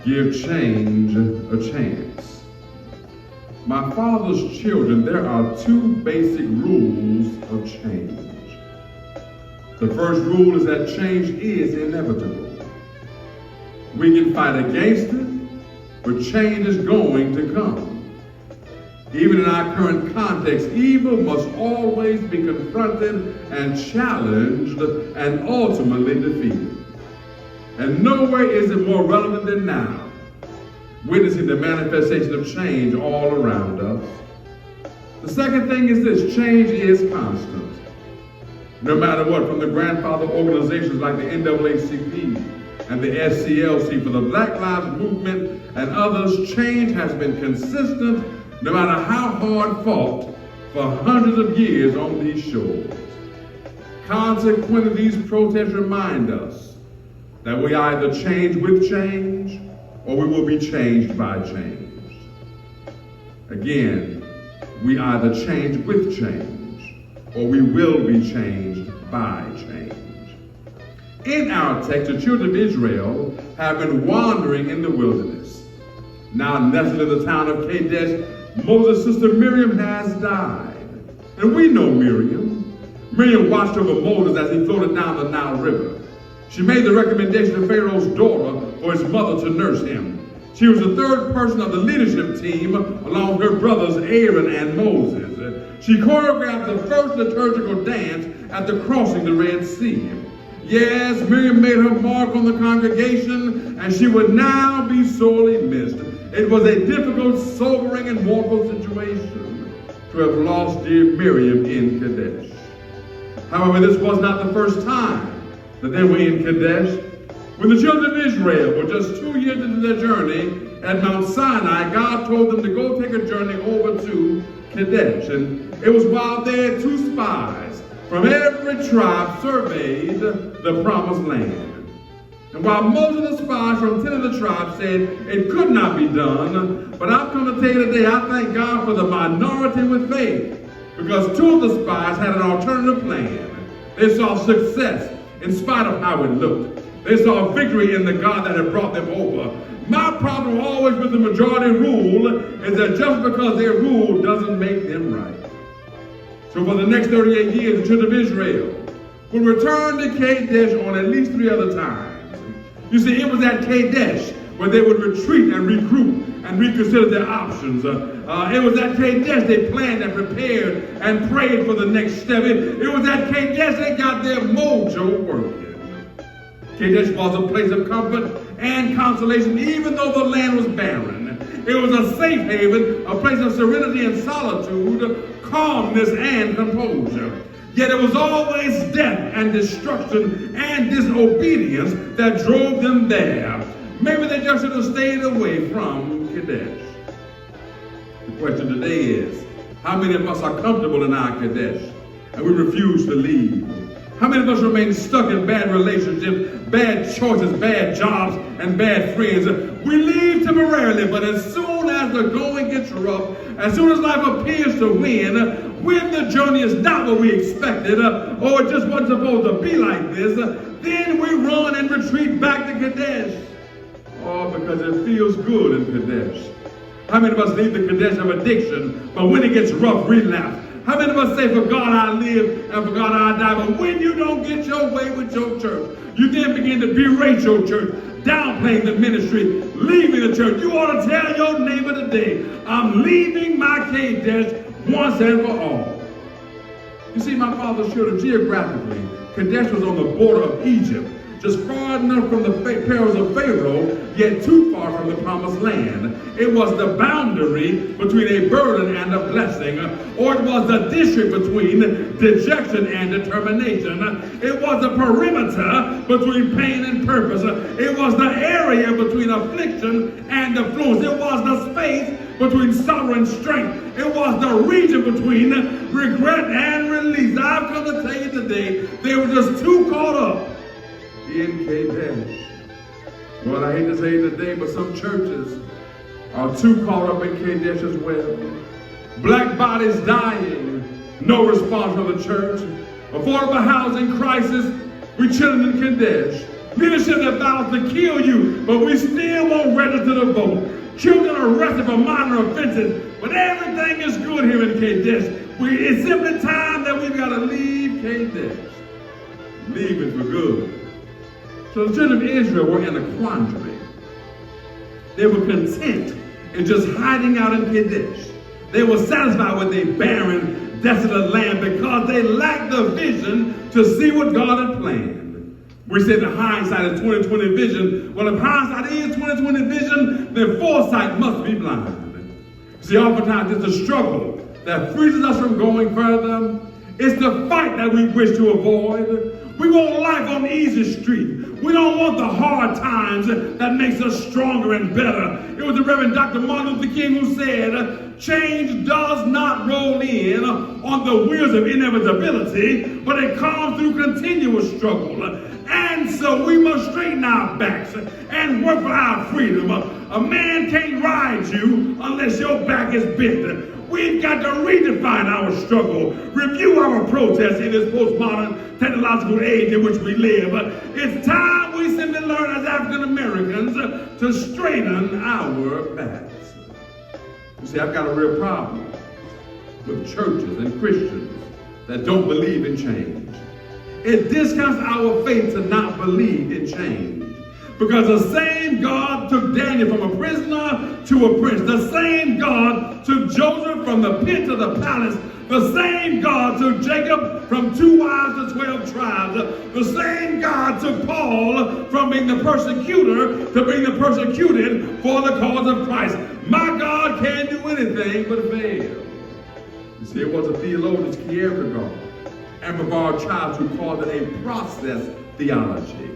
give change a chance. My father's children, there are two basic rules of change. The first rule is that change is inevitable. We can fight against it, but change is going to come. Even in our current context, evil must always be confronted and challenged and ultimately defeated. And nowhere is it more relevant than now, witnessing the manifestation of change all around us. The second thing is this: change is constant. No matter what, from the grandfather organizations like the NAACP and the SCLC for the Black Lives Movement and others, change has been consistent no matter how hard fought for hundreds of years on these shores. Consequently, these protests remind us that we either change with change or we will be changed by change. Again, we either change with change or we will be changed by change. In our text, the children of Israel have been wandering in the wilderness. Now nestled in the town of Kadesh, Moses' sister Miriam has died. And we know Miriam. Miriam watched over Moses as he floated down the Nile River. She made the recommendation to Pharaoh's daughter for his mother to nurse him. She was the third person of the leadership team, along with her brothers Aaron and Moses. She choreographed the first liturgical dance at the crossing the Red Sea. Yes, Miriam made her mark on the congregation, and she would now be sorely missed. It was a difficult, sobering, and mournful situation to have lost dear Miriam in Kadesh. However, this was not the first time that they were in Kadesh. When the children of Israel were just 2 years into their journey at Mount Sinai, God told them to go take a journey over to Kadesh. And it was while there 2 spies from every tribe surveyed the promised land. And while most of the spies from 10 of the tribes said it could not be done, but I've come to tell you today, I thank God for the minority with faith, because 2 of the spies had an alternative plan. They saw success in spite of how it looked. They saw victory in the God that had brought them over. My problem always with the majority rule is that just because they rule doesn't make them right. So for the next 38 years, the children of Israel will return to Kadesh on at least 3 other times. You see, it was at Kadesh where they would retreat and regroup and reconsider their options. It was at Kadesh they planned and prepared and prayed for the next step. It was at Kadesh they got their mojo working. Kadesh was a place of comfort and consolation, even though the land was barren. It was a safe haven, a place of serenity and solitude, calmness and composure. Yet it was always death and destruction and disobedience that drove them there. Maybe they just should have stayed away from Kadesh. The question today is, how many of us are comfortable in our Kadesh and we refuse to leave? How many of us remain stuck in bad relationships, bad choices, bad jobs, and bad friends? We leave temporarily, but as soon as the going gets rough, as soon as life appears to win, when the journey is not what we expected, or it just wasn't supposed to be like this, then we run and retreat back to Kadesh. Oh, because it feels good in Kadesh. How many of us leave the Kadesh of addiction, but when it gets rough, relapse? How many of us say, for God I live and for God I die? But when you don't get your way with your church, you then begin to berate your church, downplaying the ministry, leaving the church. You ought to tell your neighbor today, I'm leaving my Kadesh once and for all. You see, my father's children, geographically, Kadesh was on the border of Egypt, just far enough from the perils of Pharaoh, yet too far from the promised land. It was the boundary between a burden and a blessing, or it was the district between dejection and determination. It was the perimeter between pain and purpose. It was the area between affliction and affluence. It was the space between sorrow and strength. It was the region between regret and release. I've come to tell you today, they were just too caught up in Kadesh. Well, I hate to say it today, but some churches are too caught up in Kadesh as well. Black bodies dying, no response from the church. Affordable housing crisis, we chilling in Kadesh. Leadership that vows to kill you, but we still won't register to vote. Children are arrested for minor offenses, but everything is good here in Kadesh. It's simply time that we've got to leave Kadesh. Leave it for good. So the children of Israel were in a quandary. They were content in just hiding out in Kadesh. They were satisfied with a barren, desolate land because they lacked the vision to see what God had planned. We say that hindsight is 20/20 vision. Well, if hindsight is 20/20 vision, then foresight must be blind. See, oftentimes it's the struggle that freezes us from going further. It's the fight that we wish to avoid. We want life on the easy street. We don't want the hard times that makes us stronger and better. It was the Reverend Dr. Martin Luther King who said, change does not roll in on the wheels of inevitability, but it comes through continuous struggle. And so we must straighten our backs and work for our freedom. A man can't ride you unless your back is bent. We've got to redefine our struggle, review our protests in this postmodern technological age in which we live. It's time we simply learn as African Americans to straighten our backs. You see, I've got a real problem with churches and Christians that don't believe in change. It discounts our faith to not believe in change. Because the same God took Daniel from a prisoner to a prince. The same God took Joseph from the pit to the palace. The same God took Jacob from 2 wives to 12 tribes. The same God took Paul from being the persecutor to being the persecuted for the cause of Christ. My God can't do anything but fail. You see, it was a theologian, Kierkegaard, and Brevard Childs, who called it a process theology.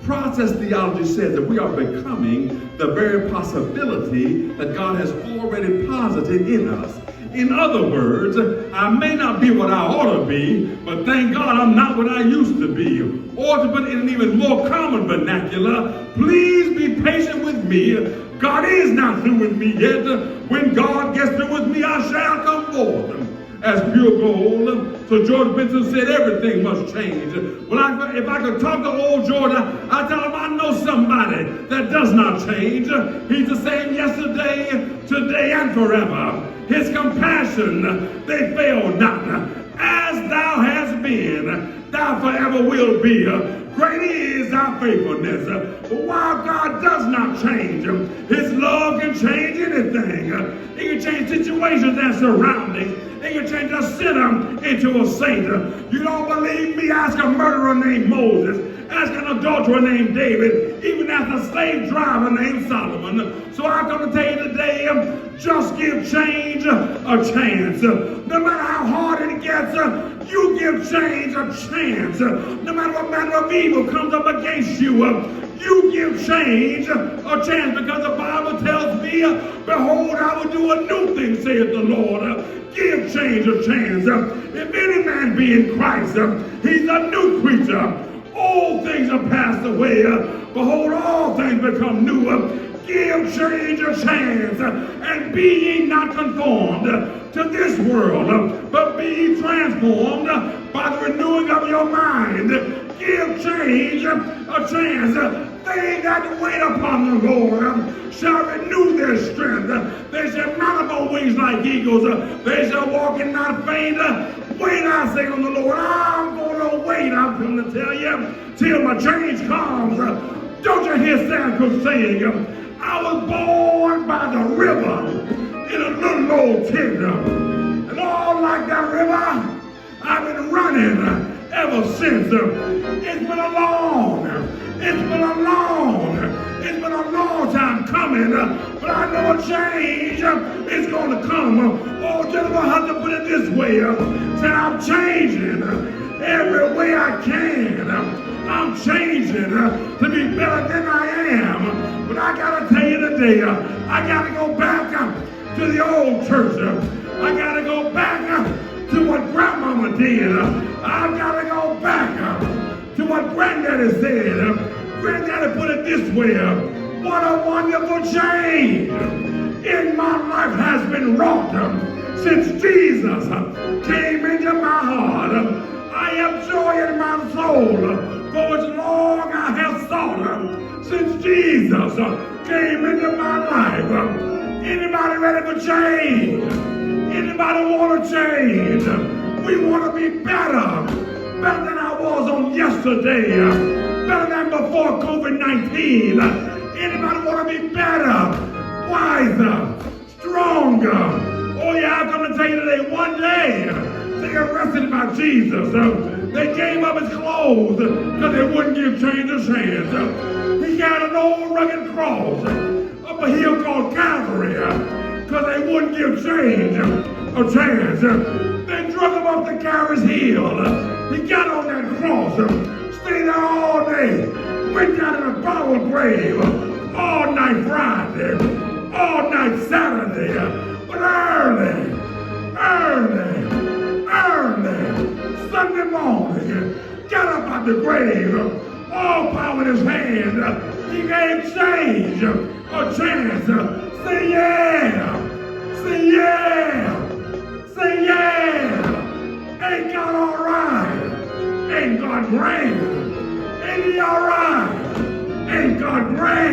Process theology says that we are becoming the very possibility that God has already posited in us. In other words, I may not be what I ought to be, but thank God I'm not what I used to be. Or to put it in an even more common vernacular, please be patient with me. God is not through with me yet. When God gets through with me, I shall come forth as pure gold. So George Benson said everything must change. Well, if I could talk to old George, I tell him I know somebody that does not change. He's the same yesterday, today, and forever. His compassion, they fail not. As thou hast been, thou forever will be. Great is thy faithfulness. But while God does not change, his love can change anything. He can change situations and surroundings. He can change a sinner into a saint. You don't believe me? Ask a murderer named Moses. Ask an adulterer named David. Even ask a slave driver named Solomon. So I'm going to tell you today, just give change a chance. No matter how hard it gets, you give change a chance. No matter what manner of evil comes up against you, you give change a chance, because the Bible tells me, behold, I will do a new thing, saith the Lord. Give change a chance. If any man be in Christ, he's a new creature. All things are passed away. Behold, all things become new. Give change a chance, and be ye not conformed to this world, but be ye transformed by the renewing of your mind. Give change a chance. They that wait upon the Lord shall renew their strength. They shall mount up on wings like eagles. They shall walk and not faint. Wait, I say on the Lord. I'm going to wait, I'm going to tell you, till my change comes. Don't you hear Sam Cooke saying, I was born by the river in a little old tent. And all like that river, I've been running ever since. It's been a long time coming, but I know a change is going to come. Oh, Jennifer Hunter put it this way, said I'm changing every way I can. I'm changing to be better than I am. But I got to tell you today, I got to go back to the old church. I got to go back to what grandmama did. I got to go back to what granddaddy said. Granddaddy put it this way, what a wonderful change in my life has been wrought since Jesus came into my heart. I have joy in my soul, For as long I have sought since Jesus came into my life. Anybody ready for change? Anybody want to change? We want to be better. Better than I was on yesterday. Better than before COVID-19. Anybody want to be better? Wiser? Stronger? Oh yeah, I come to tell you today, one day, they got arrested by Jesus. They gave up his clothes because they wouldn't give change his hands. He got an old rugged cross up a hill called Calvary because they wouldn't give change a chance. They drug him up to Calvary's hill. He got on that cross, stayed there all day, went down in a power grave all night Friday, all night Saturday, but early Sunday morning, got up out the grave, all power in his hand. He gave change a chance. Say yeah, say yeah, say yeah. Ain't God all right? Ain't God grand? Ain't he all right? Ain't God grand?